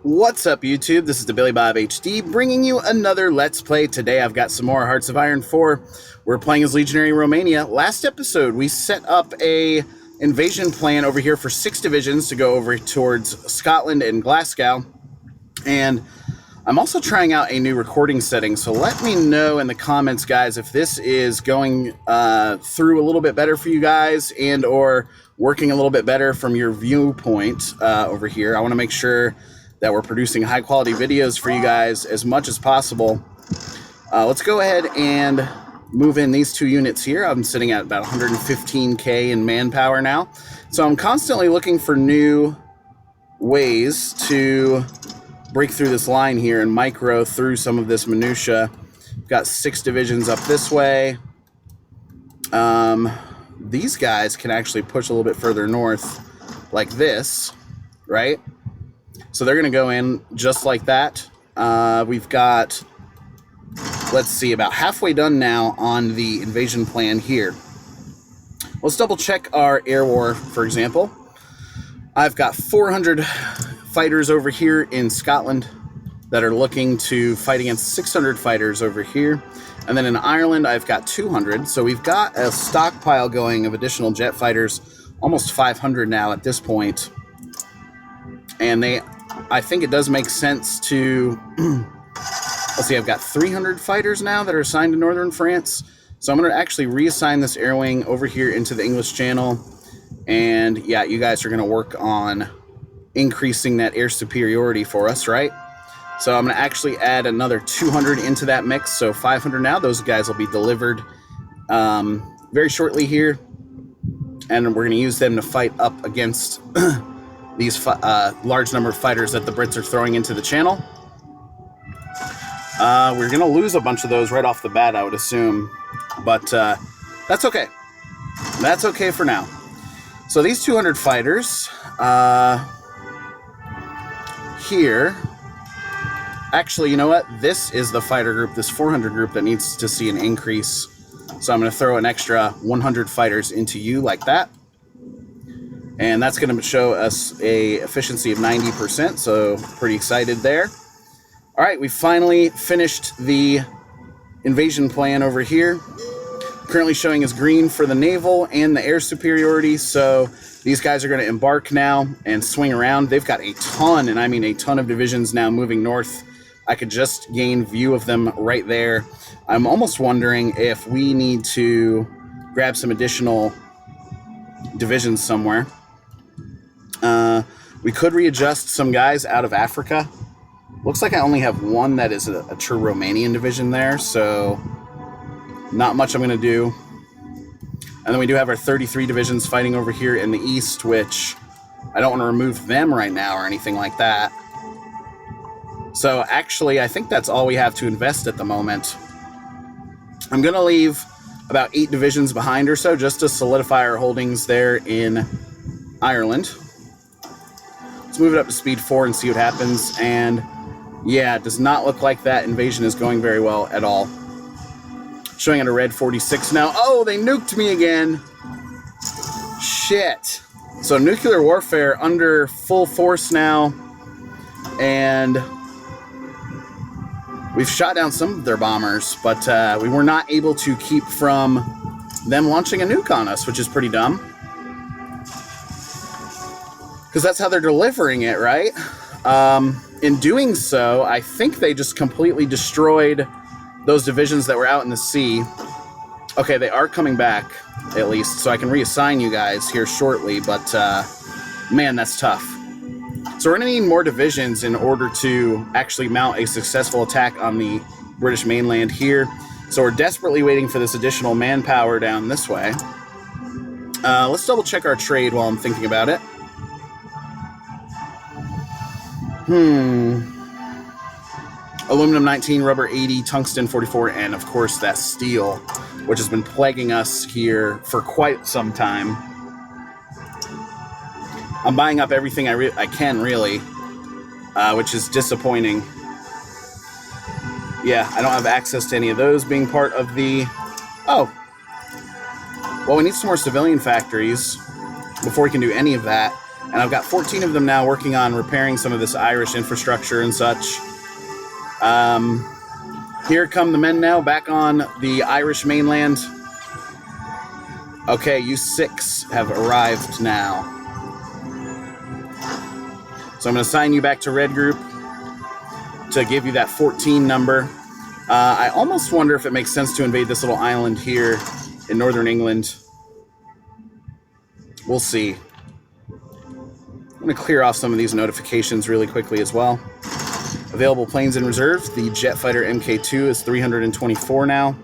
What's up, YouTube? This is TheBillyBobHD bringing you another Let's Play. Today I've got some more Hearts of Iron 4. We're playing as Legionary Romania. Last episode we set up a invasion plan over here for 6 divisions to go over towards Scotland and Glasgow. And I'm also trying out a new recording setting, so let me know in the comments, guys, if this is going through a little bit better for you guys and or working a little bit better from your viewpoint over here. I want to make sure that we're producing high-quality videos for you guys as much as possible. Let's go ahead and move in these 2 units here. I'm sitting at about 115K in manpower now. So I'm constantly looking for new ways to break through this line here and micro through some of this minutia. We've got 6 divisions up this way. These guys can actually push a little bit further north like this, right? So they're going to go in just like that. We've got, let's see, about halfway done now on the invasion plan here. Let's double check our air war, for example. I've got 400 fighters over here in Scotland that are looking to fight against 600 fighters over here. And then in Ireland, I've got 200. So we've got a stockpile going of additional jet fighters, almost 500 now at this point. And I think it does make sense to, let's see, I've got 300 fighters now that are assigned to Northern France. So I'm going to actually reassign this air wing over here into the English Channel. And yeah, you guys are going to work on increasing that air superiority for us, right? So I'm going to actually add another 200 into that mix, so 500 now. Those guys will be delivered very shortly here, and we're going to use them to fight up against these large number of fighters that the Brits are throwing into the channel. We're going to lose a bunch of those right off the bat, I would assume, but that's okay. That's okay for now. So these 200 fighters here, actually, you know what? This is the fighter group, this 400 group that needs to see an increase. So I'm going to throw an extra 100 fighters into you like that. And that's going to show us a efficiency of 90%, so pretty excited there. All right, we finally finished the invasion plan over here. Currently showing as green for the naval and the air superiority, so these guys are going to embark now and swing around. They've got a ton, and I mean a ton of divisions now moving north. I could just gain view of them right there. I'm almost wondering if we need to grab some additional divisions somewhere. We could readjust some guys out of Africa. Looks like I only have one that is a true Romanian division there, so not much I'm going to do. And then we do have our 33 divisions fighting over here in the east, which I don't want to remove them right now or anything like that. So actually, I think that's all we have to invest at the moment. I'm going to leave about 8 divisions behind or so just to solidify our holdings there in Ireland. Let's move it up to speed 4 and see what happens. And yeah, it does not look like that invasion is going very well at all. Showing at a red 46 now. Oh, they nuked me again. Shit. So nuclear warfare under full force now. And we've shot down some of their bombers, but we were not able to keep from them launching a nuke on us, which is pretty dumb. Because that's how they're delivering it, right? In doing so, I think they just completely destroyed those divisions that were out in the sea. Okay, they are coming back, at least, so I can reassign you guys here shortly, but man, that's tough. So we're going to need more divisions in order to actually mount a successful attack on the British mainland here. So we're desperately waiting for this additional manpower down this way. Let's double check our trade while I'm thinking about it. Aluminum 19, rubber 80, tungsten 44, and of course that steel, which has been plaguing us here for quite some time. I'm buying up everything I can, really, which is disappointing. Yeah, I don't have access to any of those being part of the... Oh. Well, we need some more civilian factories before we can do any of that. And I've got 14 of them now working on repairing some of this Irish infrastructure and such. Here come the men now back on the Irish mainland. Okay, you 6 have arrived now. So I'm going to assign you back to Red Group to give you that 14 number. I almost wonder if it makes sense to invade this little island here in northern England. We'll see. I'm going to clear off some of these notifications really quickly as well. Available planes in reserve. The jet fighter Mk2 is 324 now.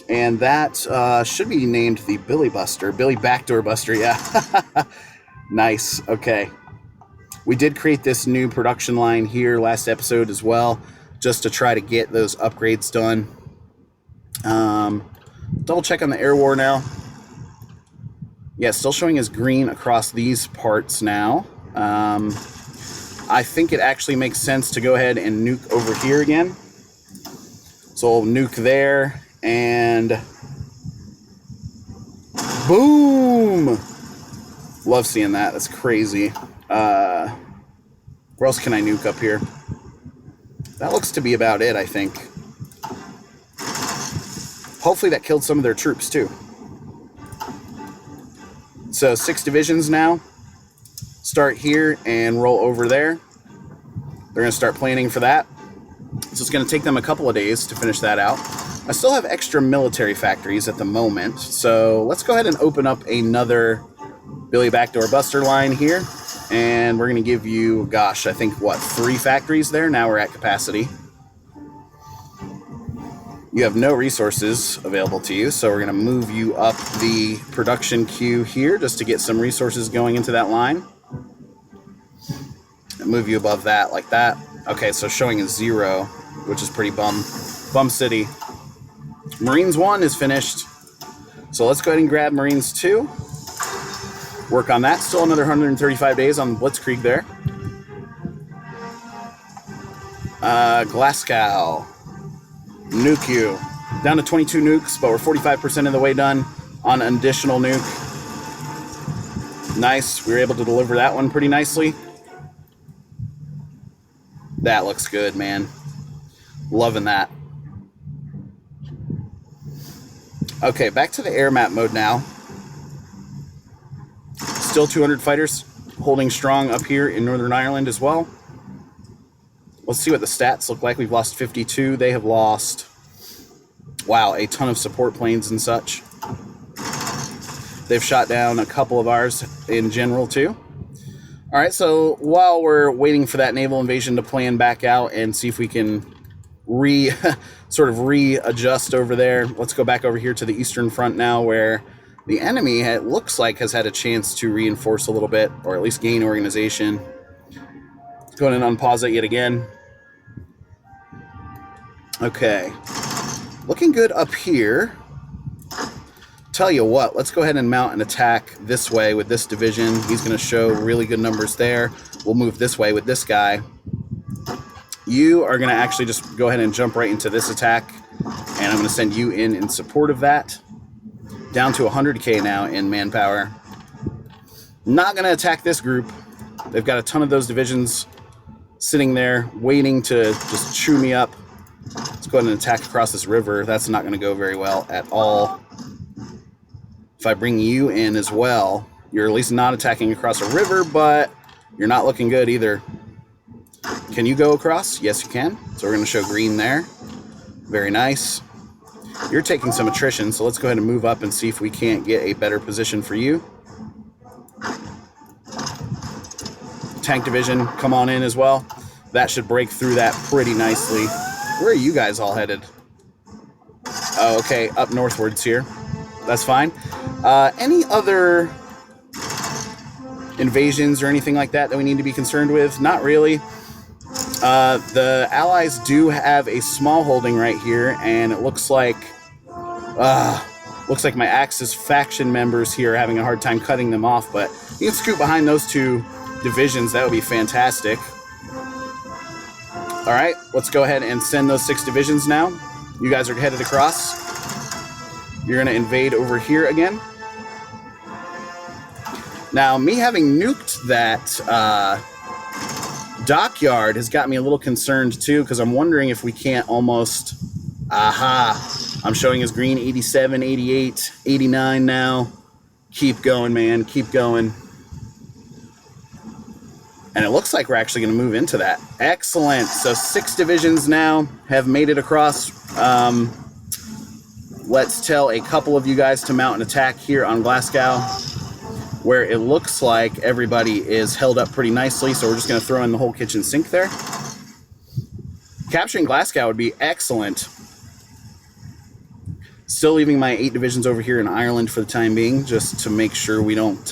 And that should be named the Billy Buster. Billy Backdoor Buster, yeah. Nice, okay. We did create this new production line here last episode as well, just to try to get those upgrades done. Double check on the air war now. Yeah, still showing as green across these parts now. I think it actually makes sense to go ahead and nuke over here again. So we'll nuke there, and boom! Love seeing that. That's crazy. Where else can I nuke up here? That looks to be about it, I think. Hopefully that killed some of their troops, too. So 6 divisions now. Start here and roll over there. They're going to start planning for that. So it's going to take them a couple of days to finish that out. I still have extra military factories at the moment. So let's go ahead and open up another Billy Backdoor Buster line here. And we're going to give you, gosh, I think, what, 3 factories there? Now we're at capacity. You have no resources available to you, so we're going to move you up the production queue here just to get some resources going into that line. And move you above that like that. Okay, so showing a 0, which is pretty bum city. Marines 1 is finished. So let's go ahead and grab Marines 2. Work on that. Still another 135 days on Blitzkrieg there. Glasgow. Nuke you. Down to 22 nukes, but we're 45% of the way done on an additional nuke. Nice. We were able to deliver that one pretty nicely. That looks good, man. Loving that. Okay, back to the air map mode now. Still 200 fighters holding strong up here in Northern Ireland as well. Let's see what the stats look like. We've lost 52. They have lost, wow, a ton of support planes and such. They've shot down a couple of ours in general too. All right, so while we're waiting for that naval invasion to plan back out and see if we can readjust over there, let's go back over here to the Eastern Front now, where the enemy, it looks like, has had a chance to reinforce a little bit, or at least gain organization. Let's go ahead and unpause it yet again. Okay. Looking good up here. Tell you what, let's go ahead and mount an attack this way with this division. He's going to show really good numbers there. We'll move this way with this guy. You are going to actually just go ahead and jump right into this attack, and I'm going to send you in support of that. Down to 100k now in manpower. Not going to attack this group. They've got a ton of those divisions sitting there waiting to just chew me up. Let's go ahead and attack across this river. That's not going to go very well at all. If I bring you in as well, you're at least not attacking across a river, but you're not looking good either. Can you go across? Yes, you can. So we're going to show green there. Very nice. You're taking some attrition, so let's go ahead and move up and see if we can't get a better position for you. Tank division, come on in as well. That should break through that pretty nicely. Where are you guys all headed? Oh, okay, up northwards here. That's fine. Any other invasions or anything like that we need to be concerned with? Not really. The Allies do have a small holding right here, and it looks like my Axis faction members here are having a hard time cutting them off, but you can scoot behind those 2 divisions. That would be fantastic. All right, let's go ahead and send those 6 divisions now. You guys are headed across. You're going to invade over here again. Now, me having nuked that dockyard has got me a little concerned too, because I'm wondering if we can't almost... Aha! I'm showing as green 87, 88, 89 now. Keep going, man. Keep going. And it looks like we're actually going to move into that. Excellent. So 6 divisions now have made it across. Let's tell a couple of you guys to mount an attack here on Glasgow, where it looks like everybody is held up pretty nicely. So we're just going to throw in the whole kitchen sink there. Capturing Glasgow would be excellent. Still leaving my 8 divisions over here in Ireland for the time being, just to make sure we don't...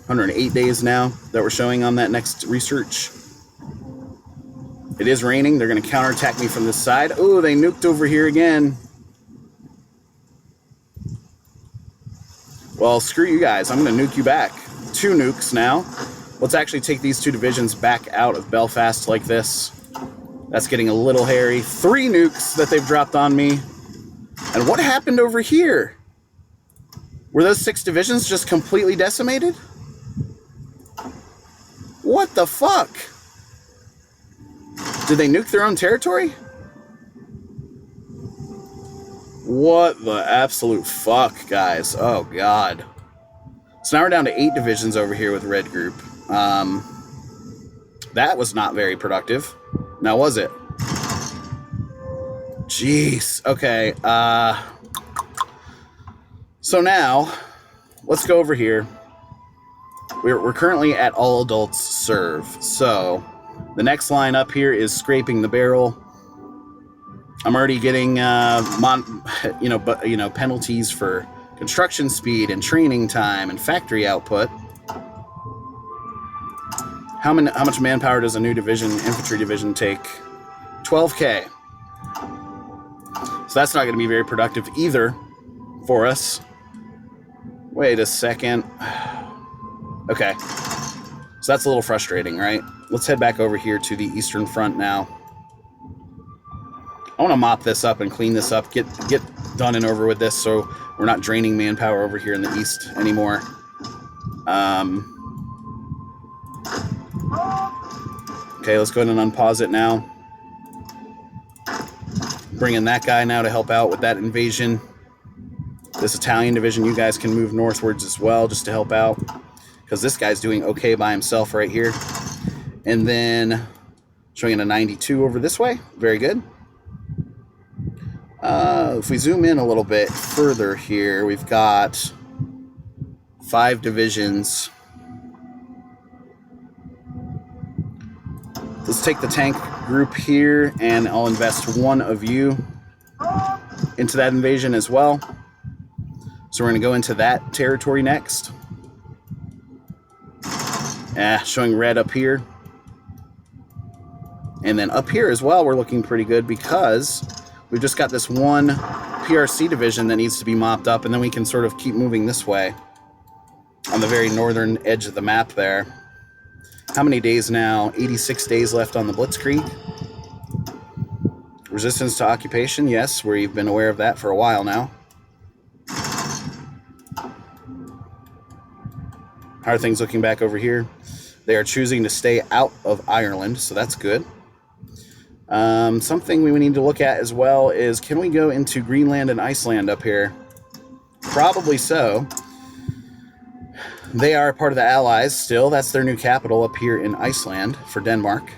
108 days now that we're showing on that next research. It is raining. They're going to counterattack me from this side. Oh, they nuked over here again. Well, screw you guys. I'm going to nuke you back. 2 nukes now. Let's actually take these 2 divisions back out of Belfast like this. That's getting a little hairy. 3 nukes that they've dropped on me. And what happened over here? Were those 6 divisions just completely decimated? What the fuck? Did they nuke their own territory? What the absolute fuck, guys? Oh, God. So now we're down to 8 divisions over here with Red Group. That was not very productive. Now, was it? Jeez. Okay. So now, let's go over here. We're currently at all adults serve. So the next line up here is scraping the barrel. I'm already getting penalties for construction speed and training time and factory output. How much manpower does a new division, infantry division, take? 12K. So that's not going to be very productive either for us. Wait a second. Okay. So that's a little frustrating, right? Let's head back over here to the Eastern Front now. I want to mop this up and clean this up, get done and over with this so we're not draining manpower over here in the East anymore. Okay, let's go ahead and unpause it now. Bring in that guy now to help out with that invasion. This Italian division, you guys can move northwards as well just to help out, because this guy's doing okay by himself right here. And then showing a 92 over this way. Very good. If we zoom in a little bit further here, we've got 5 divisions. Let's take the tank group here, and I'll invest 1 of you into that invasion as well. So we're going to go into that territory next. Showing red up here. And then up here as well, we're looking pretty good because we've just got this 1 PRC division that needs to be mopped up, and then we can sort of keep moving this way on the very northern edge of the map there. How many days now? 86 days left on the Blitzkrieg. Resistance to occupation, yes, we've been aware of that for a while now. How are things looking back over here? They are choosing to stay out of Ireland, so that's good. Something we need to look at as well is, can we go into Greenland and Iceland up here? Probably so. They are part of the Allies still. That's their new capital up here in Iceland for Denmark.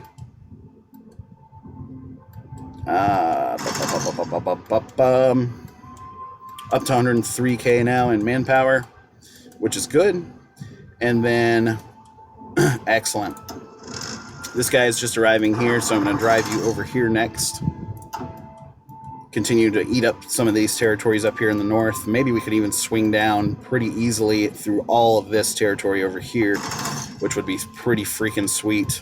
Up to 103K now in manpower, which is good. And then, excellent. This guy is just arriving here, so I'm going to drive you over here next. Continue to eat up some of these territories up here in the north. Maybe we could even swing down pretty easily through all of this territory over here, which would be pretty freaking sweet.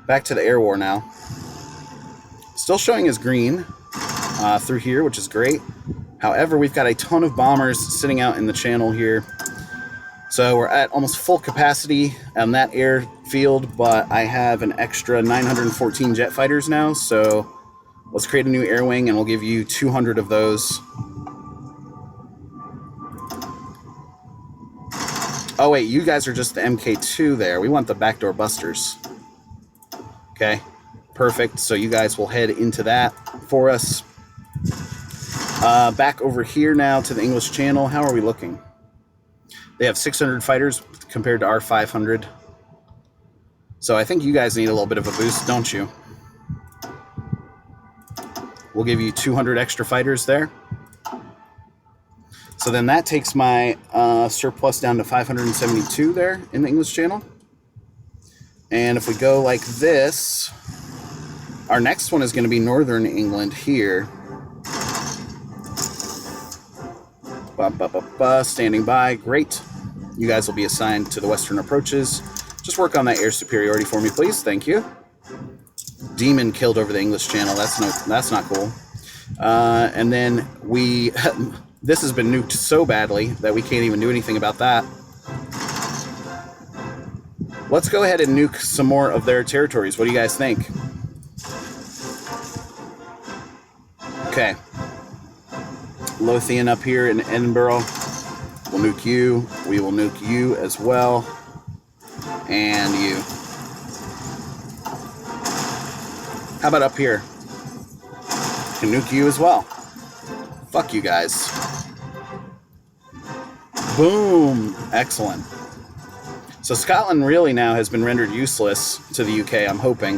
Back to the air war now. Still showing as green through here, which is great. However, we've got a ton of bombers sitting out in the channel here. So we're at almost full capacity on that airfield, but I have an extra 914 jet fighters now, so let's create a new air wing, and we'll give you 200 of those. Oh, wait, you guys are just the MK2 there. We want the backdoor busters. Okay, perfect. So you guys will head into that for us. Back over here now to the English Channel. How are we looking? They have 600 fighters compared to our 500. So I think you guys need a little bit of a boost, don't you? We'll give you 200 extra fighters there. So then that takes my surplus down to 572 there in the English Channel. And if we go like this, our next one is going to be Northern England here. Standing by. Great. You guys will be assigned to the western approaches. Just work on that air superiority for me, please. Thank you. Demon killed over the English Channel. That's not cool. And then we... this has been nuked so badly that we can't even do anything about that. Let's go ahead and nuke some more of their territories. What do you guys think? Okay. Lothian up here in Edinburgh. We'll nuke you. We will nuke you as well. And you. How about up here? Can nuke you as well. Fuck you guys. Boom. Excellent. So Scotland really now has been rendered useless to the UK, I'm hoping.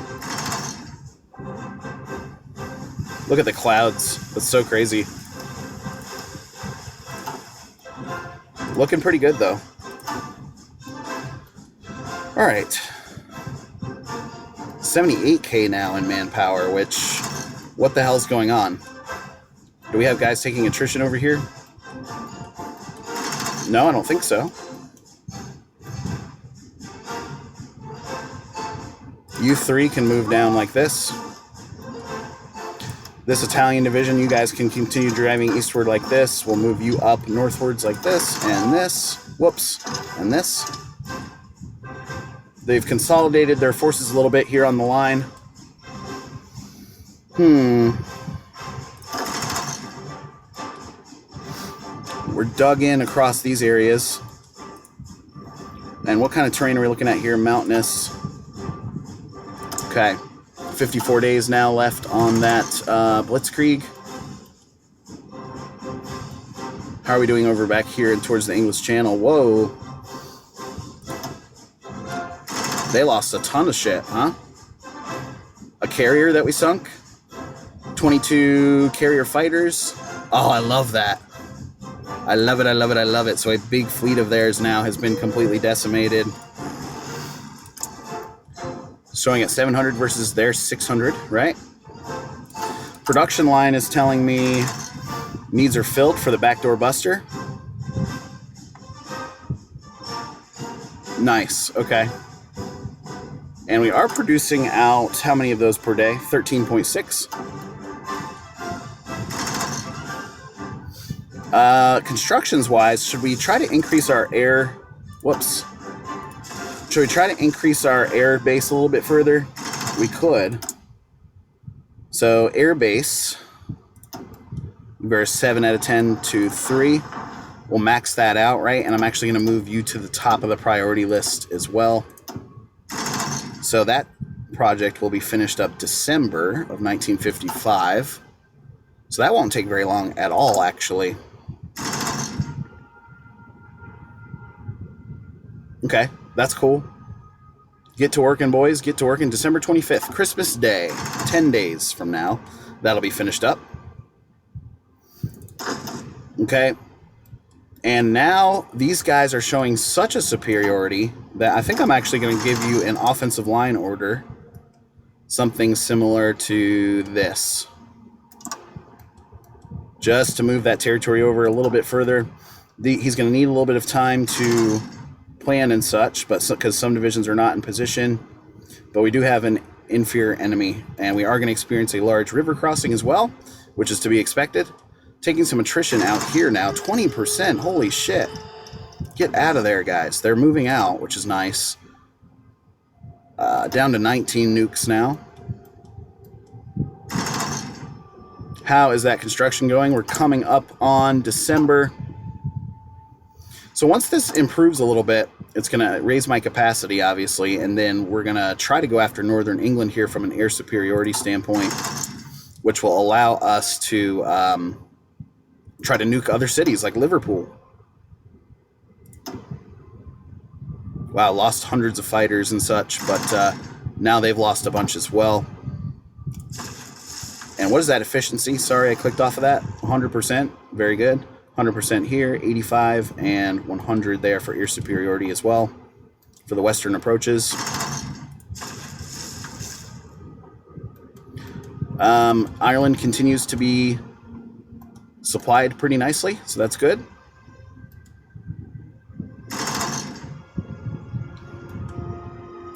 Look at the clouds. That's so crazy. Looking pretty good, though. All right. 78k now in manpower, which... what the hell's going on? Do we have guys taking attrition over here? No, I don't think so. You three can move down like this. This Italian division, you guys can continue driving eastward like this. We'll move you up northwards like this, and this. Whoops. And this. They've consolidated their forces a little bit here on the line. We're dug in across these areas. And what kind of terrain are we looking at here? Mountainous. Okay. 54 days now left on that Blitzkrieg. How are we doing over back here and towards the English Channel? Whoa. They lost a ton of shit, huh? A carrier that we sunk? 22 carrier fighters? Oh, I love that. I love it, I love it, I love it. So a big fleet of theirs now has been completely decimated. Showing at 700 versus their 600, right? Production line is telling me needs are filled for the backdoor buster. Nice, okay. And we are producing out, how many of those per day? 13.6. Constructions-wise, should we try to increase our air... Whoops. Should we try to increase our air base a little bit further? We could. So, air base. We're 7 out of 10 to 3. We'll max that out, right? And I'm actually going to move you to the top of the priority list as well. So that project will be finished up December of 1955. So that won't take very long at all, actually. Okay, that's cool. Get to working, boys. Get to working. December 25th, Christmas Day. 10 days from now. That'll be finished up. Okay. And now these guys are showing such a superiority that I think I'm actually going to give you an offensive line order. Something similar to this. Just to move that territory over a little bit further. He's going to need a little bit of time to plan and such, but because some divisions are not in position. But we do have an inferior enemy, and we are going to experience a large river crossing as well, which is to be expected. Taking some attrition out here now. 20%. Holy shit. Get out of there, guys. They're moving out, which is nice. Down to 19 nukes now. How is that construction going? We're coming up on December. So once this improves a little bit, it's going to raise my capacity, obviously, and then we're going to try to go after Northern England here from an air superiority standpoint, which will allow us to try to nuke other cities like Liverpool. Wow, lost hundreds of fighters and such, but now they've lost a bunch as well. And what is that efficiency? Sorry, I clicked off of that. 100%. Very good. 100% here, 85, and 100 there for air superiority as well for the western approaches. Ireland continues to be supplied pretty nicely, so that's good.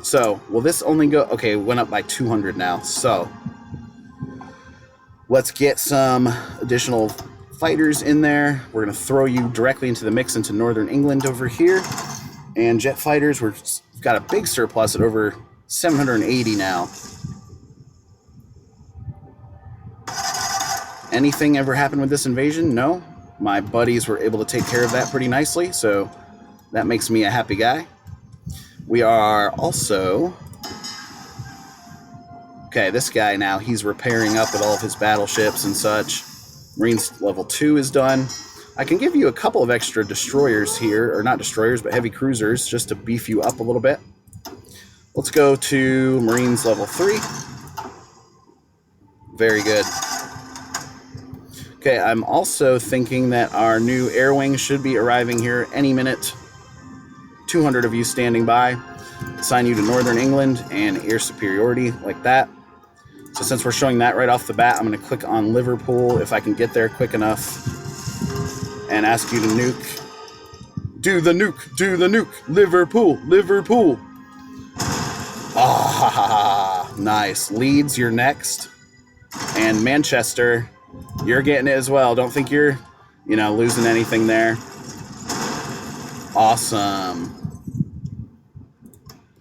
So, will this only go... Okay, it went up by 200 now, so let's get some additional fighters in there. We're going to throw you directly into the mix into Northern England over here. And jet fighters, we've got a big surplus at over 780 now. Anything ever happened with this invasion? No. My buddies were able to take care of that pretty nicely, so that makes me a happy guy. We are also... Okay, this guy now, he's repairing up with all of his battleships and such. Marines level 2 is done. I can give you a couple of extra destroyers here, or not destroyers, but heavy cruisers, just to beef you up a little bit. Let's go to Marines level 3. Very good. Okay, I'm also thinking that our new air wing should be arriving here any minute. 200 of you standing by. Assign you to Northern England and air superiority like that. So since we're showing that right off the bat, I'm going to click on Liverpool if I can get there quick enough and ask you to nuke. Do the nuke, do the nuke. Liverpool, Liverpool. Ah, nice. Leeds, you're next. And Manchester, you're getting it as well. Don't think you're, losing anything there. Awesome.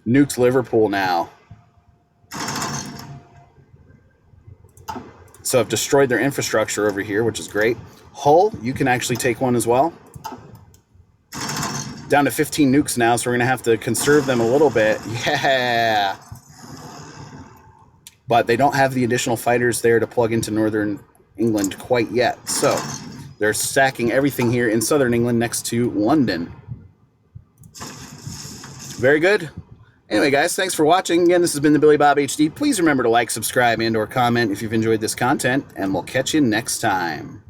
Nuked Liverpool now. So I've destroyed their infrastructure over here, which is great. Hull, you can actually take one as well. Down to 15 nukes now, so we're going to have to conserve them a little bit. Yeah! But they don't have the additional fighters there to plug into Northern England quite yet. So they're stacking everything here in Southern England next to London. Very good. Anyway, guys, thanks for watching. Again, this has been the TheBillyBobHD. Please remember to like, subscribe, and/or comment if you've enjoyed this content, and we'll catch you next time.